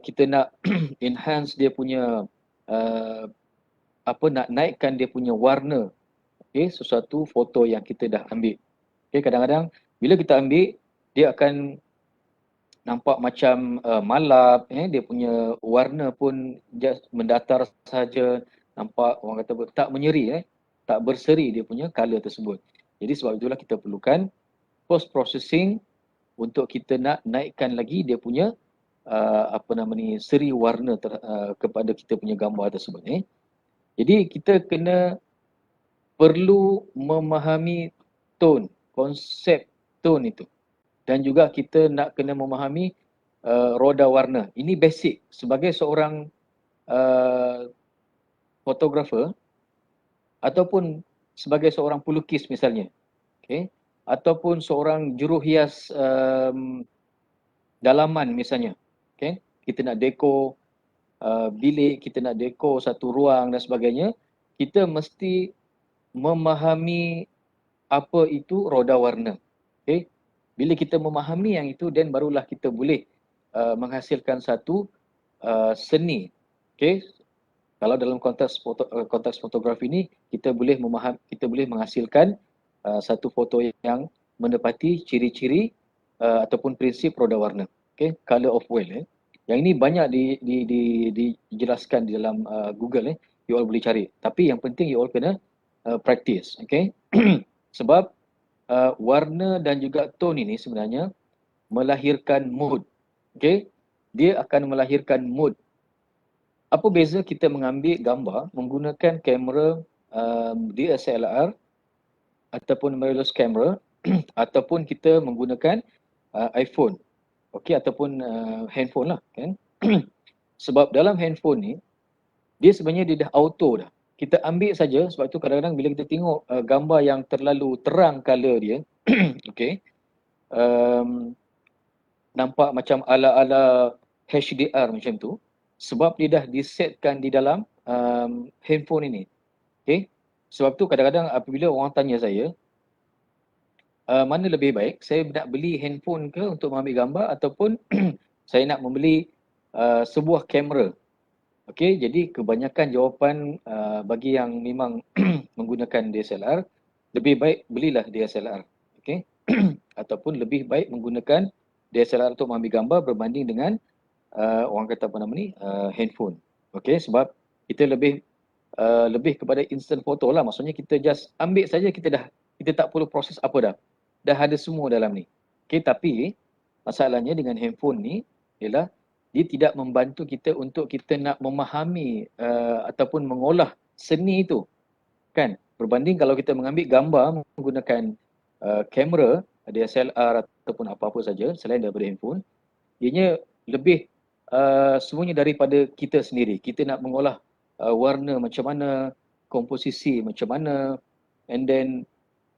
Kita nak enhance dia punya nak naikkan dia punya warna sesuatu foto yang kita dah ambil. Kadang-kadang bila kita ambil, dia akan nampak macam malap, dia punya warna pun just mendatar saja, nampak orang kata tak menyeri, tak berseri dia punya color tersebut. Jadi sebab itulah kita perlukan post processing untuk kita nak naikkan lagi dia punya seri warna kepada kita punya gambar tersebut. Jadi kita perlu memahami tone, konsep tone itu. Dan juga kita nak kena memahami roda warna. Ini basic sebagai seorang fotografer ataupun sebagai seorang pelukis misalnya. Okay? Ataupun seorang juruhias dalaman misalnya. Okay? Kita nak dekor bilik, kita nak dekor satu ruang dan sebagainya. Kita mesti memahami apa itu roda warna. Okay? Bila kita memahami yang itu, then barulah kita boleh menghasilkan satu seni. Okay? Kalau dalam konteks fotografi ini, kita boleh menghasilkan satu foto yang menepati ciri-ciri ataupun prinsip roda warna. Okay? Color of whale. Yang ini banyak dijelaskan di dalam Google. You all boleh cari. Tapi yang penting you all kena practice. Okay? Sebab warna dan juga tone ini sebenarnya melahirkan mood. Okay? Dia akan melahirkan mood. Apa beza kita mengambil gambar menggunakan kamera DSLR ataupun mirrorless camera ataupun kita menggunakan iPhone. Okay, ataupun handphone lah kan. Sebab dalam handphone ni dia sebenarnya dia dah auto dah. Kita ambil saja, sebab tu kadang-kadang bila kita tengok gambar yang terlalu terang color dia, okay, nampak macam ala-ala HDR macam tu, sebab dia dah disetkan di dalam handphone ini. Okay? Sebab tu kadang-kadang apabila orang tanya saya, mana lebih baik, saya nak beli handphone ke untuk mengambil gambar ataupun saya nak membeli sebuah kamera. Okey, jadi kebanyakan jawapan bagi yang memang menggunakan DSLR, lebih baik belilah DSLR. Okey. Ataupun lebih baik menggunakan DSLR untuk mengambil gambar berbanding dengan orang kata handphone. Okey, sebab kita lebih kepada instant photo lah. Maksudnya kita just ambil saja, kita tak perlu proses apa dah. Dah ada semua dalam ni. Okey, tapi masalahnya dengan handphone ni ialah dia tidak membantu kita untuk kita nak memahami ataupun mengolah seni itu. Kan? Berbanding kalau kita mengambil gambar menggunakan kamera, DSLR ataupun apa-apa saja selain daripada handphone, ianya lebih semuanya daripada kita sendiri. Kita nak mengolah warna macam mana, komposisi macam mana, and then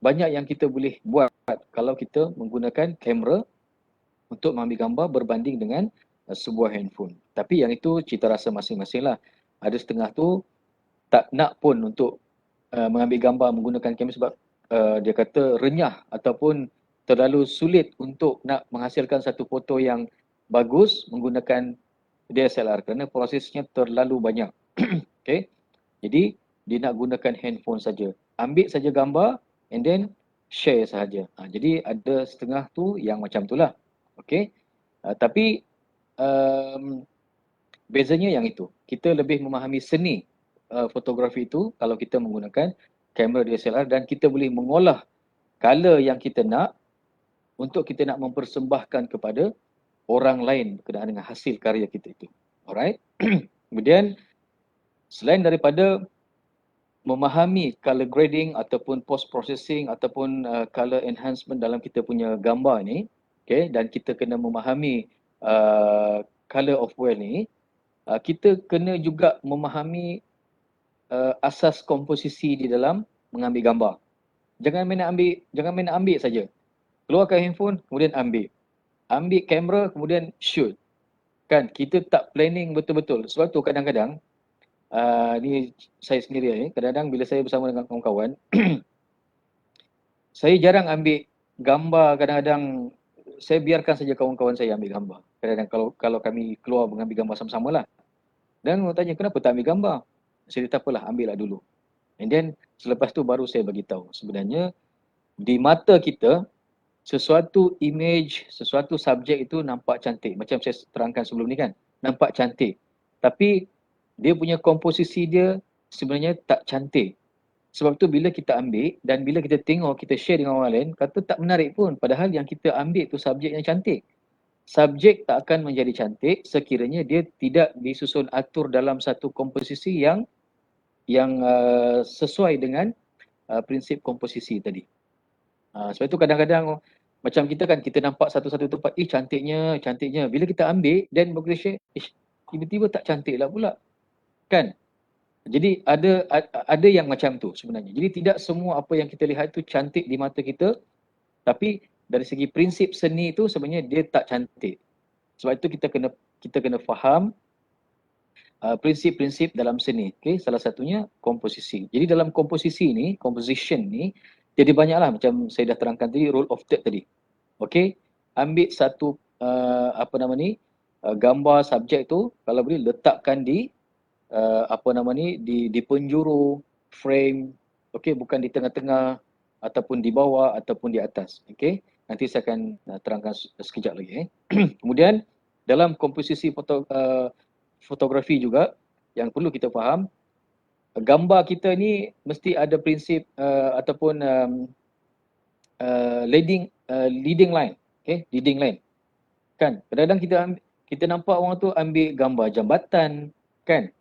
banyak yang kita boleh buat kalau kita menggunakan kamera untuk mengambil gambar berbanding dengan sebuah handphone. Tapi yang itu cita rasa masing-masing lah. Ada setengah tu tak nak pun untuk mengambil gambar menggunakan kamera sebab dia kata renyah ataupun terlalu sulit untuk nak menghasilkan satu foto yang bagus menggunakan DSLR kerana prosesnya terlalu banyak. Okay? Jadi dia nak gunakan handphone saja. Ambil saja gambar and then share sahaja. Jadi ada setengah tu yang macam itulah. Okay? Tapi bezanya yang itu. Kita lebih memahami seni fotografi itu kalau kita menggunakan kamera DSLR dan kita boleh mengolah color yang kita nak untuk kita nak mempersembahkan kepada orang lain berkenaan dengan hasil karya kita itu. Alright? Kemudian selain daripada memahami color grading ataupun post processing ataupun color enhancement dalam kita punya gambar ni, okay, dan kita kena memahami color of whale ni, kita kena juga memahami asas komposisi di dalam mengambil gambar. Jangan main ambil saja. Keluarkan handphone kemudian ambil. Ambil kamera kemudian shoot. Kan kita tak planning betul-betul. Sebab tu kadang-kadang ni saya sendiri kadang-kadang bila saya bersama dengan kawan-kawan saya jarang ambil gambar, kadang-kadang saya biarkan saja kawan-kawan saya ambil gambar. Kadang-kadang kalau kami keluar mengambil gambar sama-sama lah. Dan orang tanya kenapa tak ambil gambar? Saya kata apalah, ambil lah dulu. And then selepas tu baru saya bagi tahu sebenarnya di mata kita sesuatu image, sesuatu subjek itu nampak cantik. Macam saya terangkan sebelum ni kan, nampak cantik. Tapi dia punya komposisi dia sebenarnya tak cantik. Sebab tu bila kita ambil dan bila kita tengok, kita share dengan orang lain, kata tak menarik pun. Padahal yang kita ambil tu subjek yang cantik. Subjek tak akan menjadi cantik sekiranya dia tidak disusun atur dalam satu komposisi yang sesuai dengan prinsip komposisi tadi. Sebab itu kadang-kadang macam kita kan, kita nampak satu-satu tempat, cantiknya, cantiknya. Bila kita ambil, then kita share, tiba-tiba tak cantik lah pula. Kan? Jadi ada yang macam tu sebenarnya. Jadi tidak semua apa yang kita lihat tu cantik di mata kita, tapi dari segi prinsip seni itu sebenarnya dia tak cantik. Sebab itu kita kena faham prinsip-prinsip dalam seni. Okay? Salah satunya komposisi. Jadi dalam komposisi ni, composition ni, jadi banyaklah macam saya dah terangkan tadi, rule of third tadi. Okay? Ambil satu gambar subjek tu, kalau boleh letakkan di di penjuru frame, okay? Bukan di tengah-tengah ataupun di bawah ataupun di atas. Okay? Nanti saya akan terangkan sekejap lagi. Kemudian dalam komposisi fotografi juga yang perlu kita faham, gambar kita ni mesti ada prinsip ataupun leading line, okay? Leading line. Kan? Kadang-kadang kita nampak orang tu ambil gambar jambatan, kan?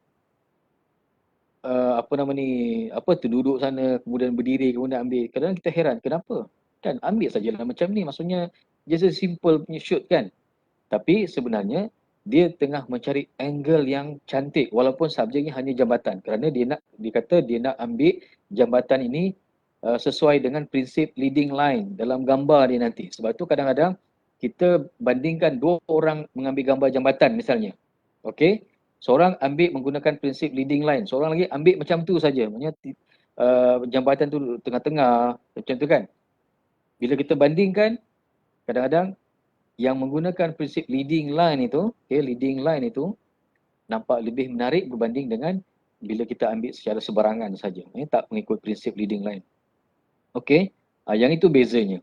Duduk sana, kemudian berdiri, kemudian ambil. Kadang-kadang kita heran, kenapa? Kan ambil sajalah macam ni, maksudnya just a simple punya shoot kan. Tapi sebenarnya dia tengah mencari angle yang cantik walaupun subjeknya hanya jambatan, kerana dia kata dia nak ambil jambatan ini sesuai dengan prinsip leading line dalam gambar dia nanti. Sebab tu kadang-kadang kita bandingkan dua orang mengambil gambar jambatan misalnya. Okey, seorang ambil menggunakan prinsip leading line, seorang lagi ambil macam tu saja, maksudnya jambatan tu tengah-tengah macam tu kan. Bila kita bandingkan, kadang-kadang yang menggunakan prinsip leading line itu, leading line itu nampak lebih menarik berbanding dengan bila kita ambil secara sebarangan saja, tak mengikut prinsip leading line. Okey, yang itu bezanya.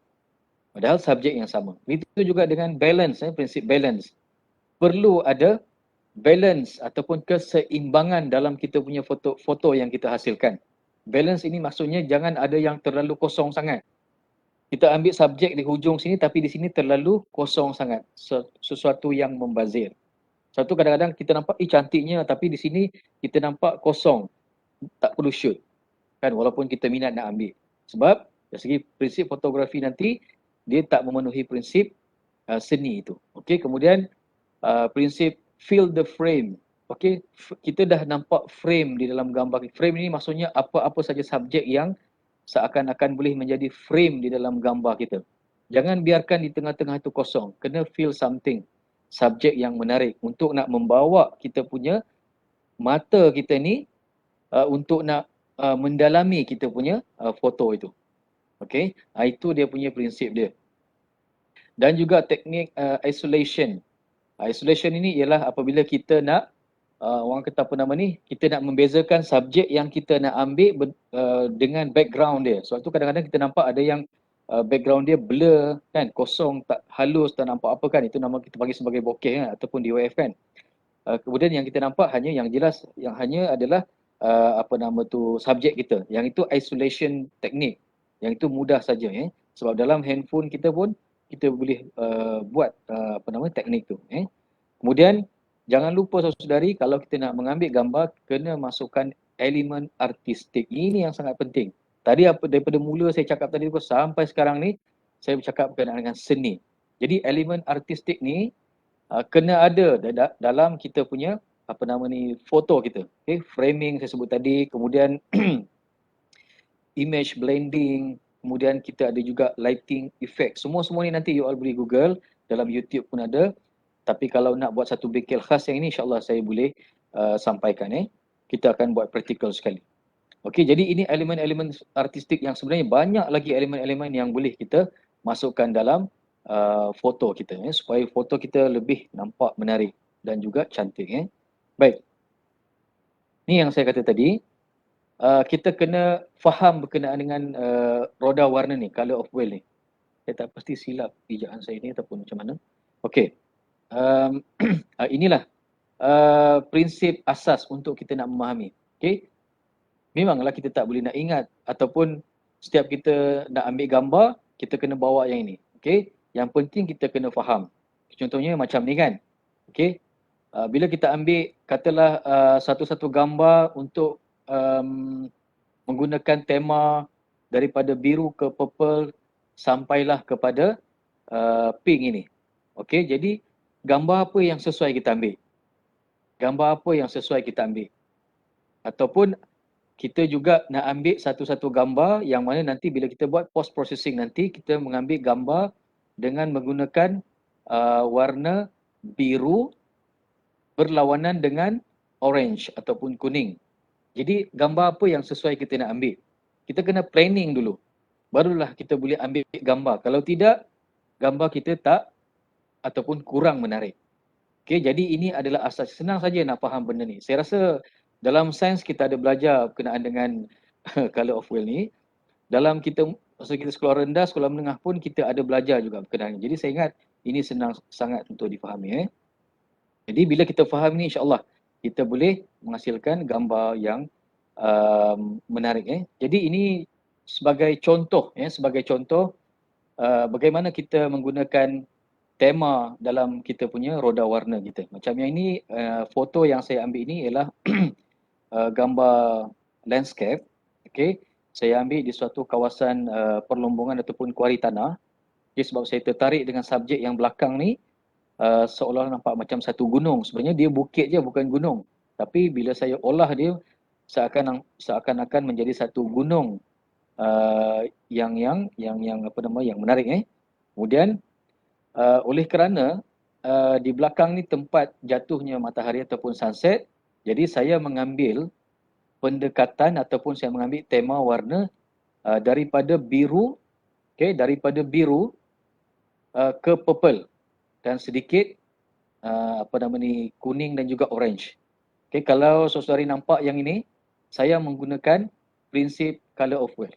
Padahal subjek yang sama. Itu juga dengan balance, prinsip balance. Perlu ada balance ataupun keseimbangan dalam kita punya foto yang kita hasilkan. Balance ini maksudnya jangan ada yang terlalu kosong sangat. Kita ambil subjek di hujung sini tapi di sini terlalu kosong sangat. Sesuatu yang membazir. Satu kadang-kadang kita nampak cantiknya tapi di sini kita nampak kosong. Tak perlu shoot. Kan, walaupun kita minat nak ambil. Sebab dari segi prinsip fotografi nanti dia tak memenuhi prinsip seni itu. Okey, kemudian prinsip fill the frame. Okey, kita dah nampak frame di dalam gambar. Frame ini maksudnya apa-apa saja subjek yang seakan-akan boleh menjadi frame di dalam gambar kita. Jangan biarkan di tengah-tengah itu kosong. Kena feel something. Subjek yang menarik untuk nak membawa kita punya mata kita ni untuk nak mendalami kita punya foto itu. Okey, itu dia punya prinsip dia. Dan juga teknik isolation. Isolation ini ialah apabila kita nak orang kata kita nak membezakan subjek yang kita nak ambil dengan background dia. Sebab tu kadang-kadang kita nampak ada yang background dia blur kan, kosong, tak halus, tak nampak apa kan. Itu nama kita panggil sebagai bokeh kan, ataupun DOF kan. Kemudian yang kita nampak hanya yang jelas, yang hanya adalah subjek kita. Yang itu isolation teknik. Yang itu mudah saja sebab dalam handphone kita pun kita boleh buat teknik tu. Kemudian jangan lupa saudari, kalau kita nak mengambil gambar, kena masukkan elemen artistik. Ini yang sangat penting. Tadi daripada mula saya cakap tadi sampai sekarang ni, saya bercakap berkenaan dengan seni. Jadi elemen artistik ni kena ada dalam kita punya foto kita. Okay? Framing saya sebut tadi, kemudian image blending, kemudian kita ada juga lighting effect. Semua ni nanti you all boleh Google, dalam YouTube pun ada. Tapi kalau nak buat satu bengkel khas yang ini, insyaAllah saya boleh sampaikan. Kita akan buat praktikal sekali. Okey, jadi ini elemen-elemen artistik yang sebenarnya banyak lagi elemen-elemen yang boleh kita masukkan dalam foto kita. Supaya foto kita lebih nampak menarik dan juga cantik. Baik. Ni yang saya kata tadi. Kita kena faham berkenaan dengan roda warna ni, color of whale ni. Saya tak pasti silap ejaan saya ini ataupun macam mana. Okey. Inilah prinsip asas untuk kita nak memahami. Okey. Memanglah kita tak boleh nak ingat ataupun setiap kita nak ambil gambar, kita kena bawa yang ini. Okey. Yang penting kita kena faham. Contohnya macam ni kan. Okey. Bila kita ambil katalah satu-satu gambar untuk menggunakan tema daripada biru ke purple sampailah kepada pink ini. Okey, jadi gambar apa yang sesuai kita ambil? Gambar apa yang sesuai kita ambil? Ataupun kita juga nak ambil satu-satu gambar yang mana nanti bila kita buat post processing nanti kita mengambil gambar dengan menggunakan warna biru berlawanan dengan orange ataupun kuning. Jadi gambar apa yang sesuai kita nak ambil? Kita kena planning dulu. Barulah kita boleh ambil gambar. Kalau tidak, gambar kita tak ataupun kurang menarik. Okey, jadi ini adalah asas. Senang saja nak faham benda ni. Saya rasa dalam sains kita ada belajar berkenaan dengan color of whale ni. Dalam kita masa kita sekolah rendah, sekolah menengah pun kita ada belajar juga berkenaan. Jadi saya ingat ini senang sangat untuk difahami. Jadi bila kita faham ni, insya-Allah kita boleh menghasilkan gambar yang menarik. Jadi ini sebagai contoh, bagaimana kita menggunakan tema dalam kita punya roda warna kita. Macam yang ini, foto yang saya ambil ini ialah gambar landscape. Okay. Saya ambil di suatu kawasan perlombongan ataupun kuari tanah. Okay, sebab saya tertarik dengan subjek yang belakang ni, seolah nampak macam satu gunung. Sebenarnya dia bukit je, bukan gunung. Tapi bila saya olah dia, seakan-akan menjadi satu gunung yang menarik. Kemudian oleh kerana di belakang ni tempat jatuhnya matahari ataupun sunset, jadi saya mengambil pendekatan ataupun saya mengambil tema warna daripada biru, ke purple dan sedikit kuning dan juga orange. Okay, kalau saudari nampak yang ini, saya menggunakan prinsip color of whale.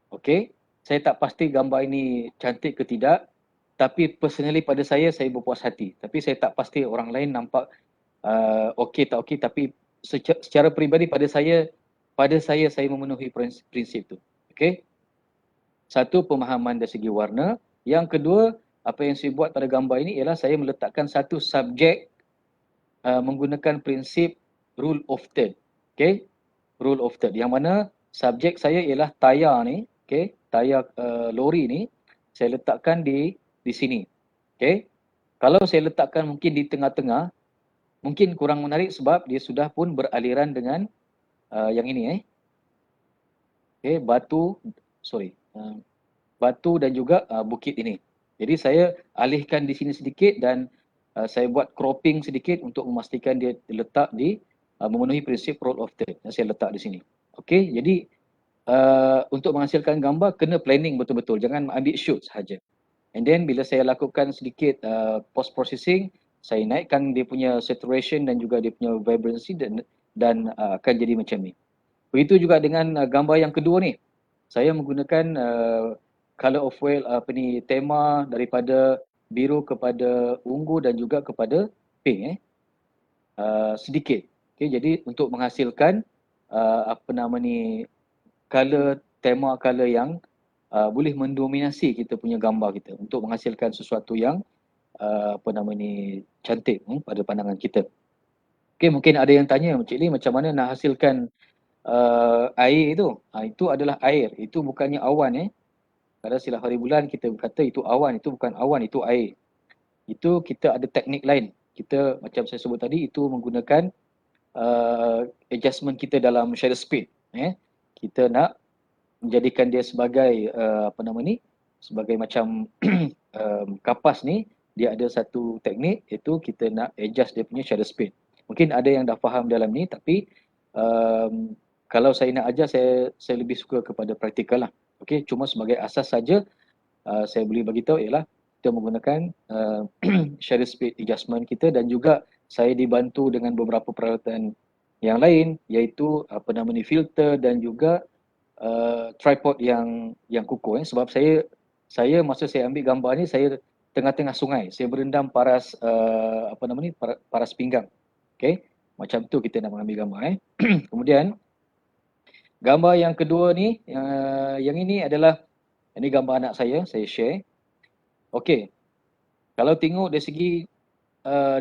Okay, saya tak pasti gambar ini cantik ke tidak, tapi personally pada saya berpuas hati. Tapi saya tak pasti orang lain nampak okey tak okey, tapi secara peribadi pada saya memenuhi prinsip tu. Okey. Satu, pemahaman dari segi warna. Yang kedua, apa yang saya buat pada gambar ini ialah saya meletakkan satu subjek menggunakan prinsip rule of third. Okey. Rule of third yang mana subjek saya ialah tayar ni, okey, tayar lori ni saya letakkan di sini. Okey. Kalau saya letakkan mungkin di tengah-tengah, mungkin kurang menarik sebab dia sudah pun beraliran dengan yang ini. Okey, batu dan juga bukit ini. Jadi saya alihkan di sini sedikit dan saya buat cropping sedikit untuk memastikan dia letak di memenuhi prinsip rule of third. Saya letak di sini. Okey, jadi untuk menghasilkan gambar kena planning betul-betul, jangan ambil shoot sahaja. And then bila saya lakukan sedikit post processing, saya naikkan dia punya saturation dan juga dia punya vibrancy dan akan jadi macam ni. Begitu juga dengan gambar yang kedua ni. Saya menggunakan color of whale tema daripada biru kepada ungu dan juga kepada pink sedikit. Okay, jadi untuk menghasilkan tema color yang boleh mendominasi kita punya gambar kita untuk menghasilkan sesuatu yang cantik pada pandangan kita. Okay, mungkin ada yang tanya, Encik Lee, macam mana nak hasilkan air itu? Itu adalah air, itu bukannya awan. Pada silap hari bulan kita berkata itu awan, itu bukan awan, itu air. Itu kita ada teknik lain. Kita macam saya sebut tadi, itu menggunakan adjustment kita dalam shutter speed. Kita nak menjadikan dia sebagai sebagai macam kapas ni, dia ada satu teknik iaitu kita nak adjust dia punya shutter speed. Mungkin ada yang dah faham dalam ni, tapi kalau saya nak ajar, saya lebih suka kepada praktikal lah. Okey, cuma sebagai asas saja saya boleh bagi tahu ialah kita menggunakan shutter speed adjustment kita dan juga saya dibantu dengan beberapa peralatan yang lain iaitu filter dan juga tripod yang kukuh sebab saya saya masa saya ambil gambar ni, saya tengah-tengah sungai. Saya berendam paras paras pinggang. Okey. Macam tu kita nak mengambil gambar Kemudian gambar yang kedua ni, yang ini adalah gambar anak saya share. Okey. Kalau tengok dari segi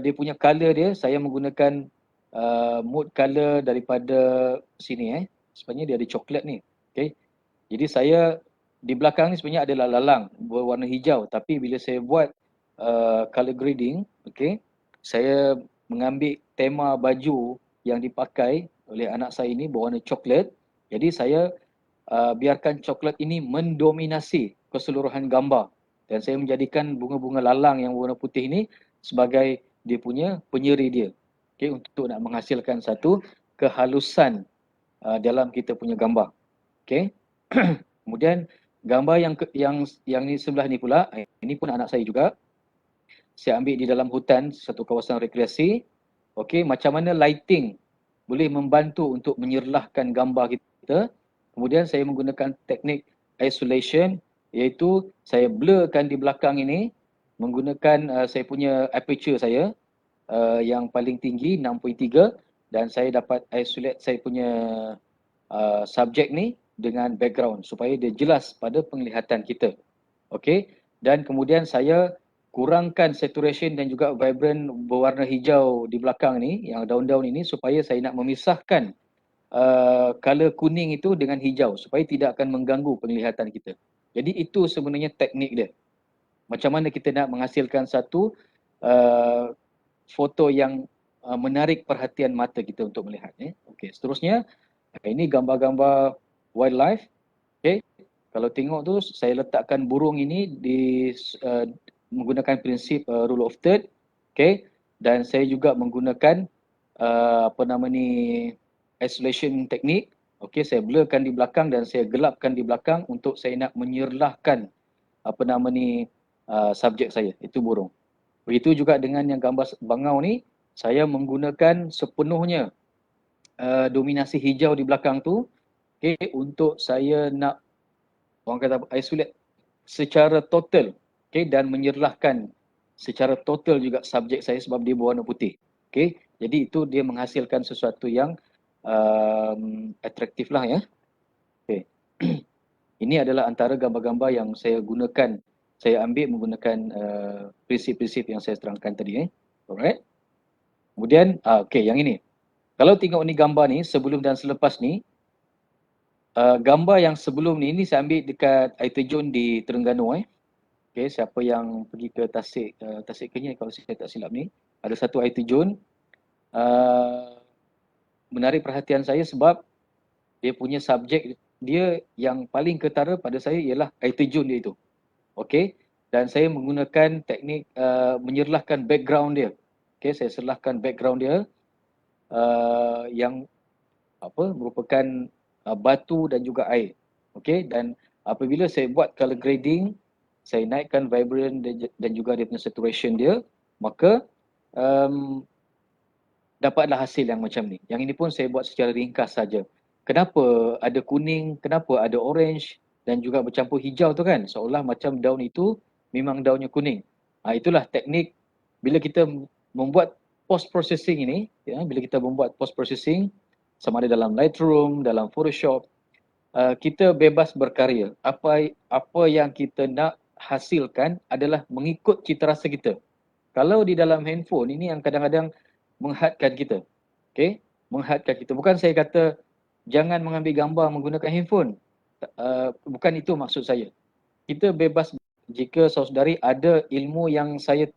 dia punya color dia, saya menggunakan mood color daripada sini Sebenarnya dia ada coklat ni. Okey. Jadi saya di belakang ni sebenarnya adalah lalang berwarna hijau, tapi bila saya buat color grading, okey, saya mengambil tema baju yang dipakai oleh anak saya ini berwarna coklat. Jadi saya biarkan coklat ini mendominasi keseluruhan gambar, dan saya menjadikan bunga-bunga lalang yang warna putih ini sebagai dia punya penyeri dia. Okey, untuk nak menghasilkan satu kehalusan dalam kita punya gambar. Okey. Kemudian gambar yang ni sebelah ni pula, ini pun anak saya juga. Saya ambil di dalam hutan, satu kawasan rekreasi. Okey, macam mana lighting boleh membantu untuk menyerlahkan gambar kita. Kemudian saya menggunakan teknik isolation, iaitu saya blurkan di belakang ini menggunakan saya punya aperture saya yang paling tinggi 6.3, dan saya dapat isolate saya punya subjek ni dengan background supaya dia jelas pada penglihatan kita. Okey, dan kemudian saya kurangkan saturation dan juga vibrant berwarna hijau di belakang ni, yang daun-daun ini, supaya saya nak memisahkan color kuning itu dengan hijau supaya tidak akan mengganggu penglihatan kita. Jadi itu sebenarnya teknik dia. Macam mana kita nak menghasilkan satu foto yang menarik perhatian mata kita untuk melihat. Okey, seterusnya ini gambar-gambar wildlife. Okay. Kalau tengok tu, saya letakkan burung ini di menggunakan prinsip rule of third. Okay. Dan saya juga menggunakan isolation teknik. Okay, saya blurkan di belakang dan saya gelapkan di belakang untuk saya nak menyerlahkan subjek saya, itu burung. Begitu juga dengan yang gambar bangau ni, saya menggunakan sepenuhnya dominasi hijau di belakang tu. Okay, untuk saya nak isolate secara total, okay, dan menyerlahkan secara total juga subjek saya sebab dia berwarna putih. Okay, jadi itu dia menghasilkan sesuatu yang atraktif lah Okay. Ini adalah antara gambar-gambar yang saya gunakan, saya ambil menggunakan prinsip-prinsip yang saya terangkan tadi. Alright. Kemudian, okay, yang ini. Kalau tengok ni gambar ni, sebelum dan selepas ni, gambar yang sebelum ni saya ambil dekat air terjun di Terengganu. Okay, siapa yang pergi ke Tasik Kenyir kalau saya tak silap ni, ada satu air terjun. Menarik perhatian saya sebab dia punya subjek dia yang paling ketara pada saya ialah air terjun dia itu. Okay, dan saya menggunakan teknik menyerlahkan background dia. Okay, saya serlahkan background dia yang merupakan batu dan juga air. Okey, dan apabila saya buat color grading, saya naikkan vibrant dan juga dia punya saturation dia, maka dapatlah hasil yang macam ni. Yang ini pun saya buat secara ringkas saja. Kenapa ada kuning, kenapa ada orange dan juga bercampur hijau tu kan? Seolah macam daun itu memang daunnya kuning. Itulah teknik bila kita membuat post processing ini, bila kita membuat post processing sama ada dalam Lightroom, dalam Photoshop, kita bebas berkarya. Apa yang kita nak hasilkan adalah mengikut cita rasa kita. Kalau di dalam handphone, ini yang kadang-kadang menghadkan kita. Okay? Menghadkan kita. Bukan saya kata jangan mengambil gambar menggunakan handphone. Bukan itu maksud saya. Kita bebas jika saudari ada ilmu yang saya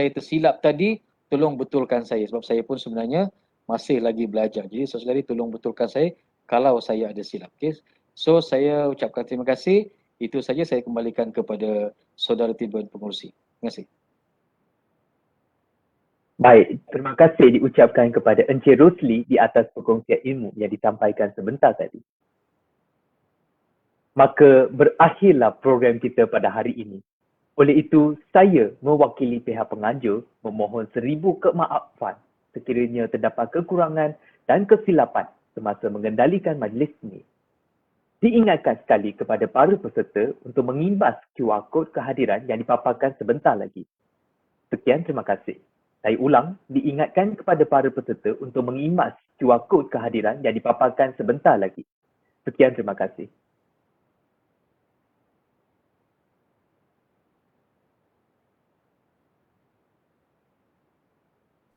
tersilap tadi, tolong betulkan saya. Sebab saya pun sebenarnya masih lagi belajar. Jadi saudari tolong betulkan saya kalau saya ada silap. Okay? So saya ucapkan terima kasih. Itu saja, saya kembalikan kepada saudara Tiban pengurusi. Terima kasih. Baik, terima kasih diucapkan kepada Encik Rosli di atas perkongsian ilmu yang disampaikan sebentar tadi. Maka berakhirlah program kita pada hari ini. Oleh itu, saya mewakili pihak penganjur memohon 1000 kemaafan sekiranya terdapat kekurangan dan kesilapan semasa mengendalikan majlis ini. Diingatkan sekali kepada para peserta untuk mengimbas QR kod kehadiran yang dipaparkan sebentar lagi. Sekian, terima kasih. Saya ulang, diingatkan kepada para peserta untuk mengimbas QR kod kehadiran yang dipaparkan sebentar lagi. Sekian, terima kasih.